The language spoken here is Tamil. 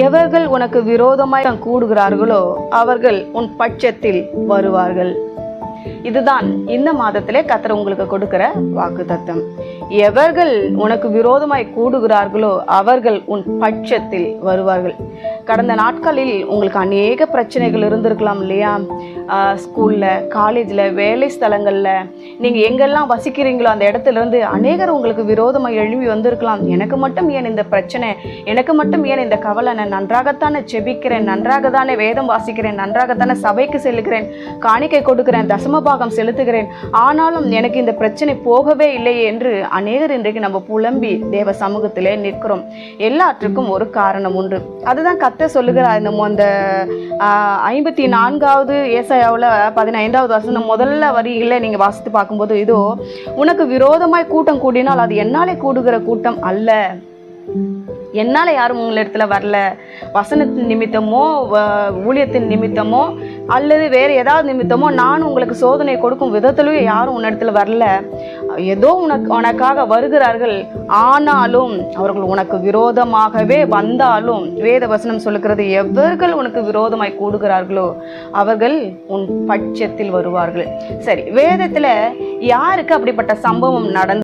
எவர்கள் உனக்கு விரோதமாய் கூடுகிறார்களோ அவர்கள் உன் பட்சத்தில் வருவார்கள். இதுதான் இந்த மாதத்திலே கர்த்தர் உங்களுக்கு கொடுக்கிற வாக்குத்தத்தம். எவர்கள் உனக்கு விரோதமாய் கூடுகிறார்களோ அவர்கள் உன் பட்சத்தில் வருவார்கள். கடந்த நாட்களில் உங்களுக்கு அநேக பிரச்சனைகள் இருந்திருக்கலாம் இல்லையா? ஸ்கூல்ல, காலேஜில், வேலை ஸ்தலங்களில், நீங்கள் எங்கெல்லாம் வசிக்கிறீங்களோ அந்த இடத்துல இருந்து அநேகர் உங்களுக்கு விரோதமாக எழும்பி வந்திருக்கலாம். எனக்கு மட்டும் ஏன் இந்த பிரச்சனை, எனக்கு மட்டும் ஏன் இந்த கவலை, நான் நன்றாகத்தானே செபிக்கிறேன், நன்றாக தானே வேதம் வாசிக்கிறேன், நன்றாகத்தானே சபைக்கு செல்லுகிறேன், காணிக்கை கொடுக்கிறேன், தசமபாகம் செலுத்துகிறேன், ஆனாலும் எனக்கு இந்த பிரச்சனை போகவே இல்லையே என்று அநேகர் இன்றைக்கு நம்ம புலம்பி தேவ சமூகத்திலே நிற்கிறோம். எல்லாற்றுக்கும் ஒரு காரணம் உண்டு. அதுதான் கர்த்தர் சொல்லுகிறார். இந்த 54வது ஏசாயாவில் 15வது வசனம் முதல்ல வரியில நீங்க வாசித்து பார்க்கும்போது, இதோ உனக்கு விரோதமாய் கூட்டம் கூடினால் அது என்னாலே கூடுகிற கூட்டம் அல்ல. என்னால யாரும் உங்களிடத்துல வரல. வசனத்தின் நிமித்தமோ, ஊழியத்தின் நிமித்தமோ, அல்லது வேறு ஏதாவது நிமித்தமோ நான் உங்களுக்கு சோதனை கொடுக்கும் விதத்திலேயே யாரும் உன்னிடத்துல வரல. ஏதோ உனக்காக வருகிறார்கள். ஆனாலும் அவர்கள் உனக்கு விரோதமாகவே வந்தாலும் வேத வசனம் சொல்லுகிறது, எவர்கள் உனக்கு விரோதமாய் கூடுகிறார்களோ அவர்கள் உன் பட்சத்தில் வருவார்கள். சரி, வேதத்துல யாருக்கு அப்படிப்பட்ட சம்பவம் நடந்து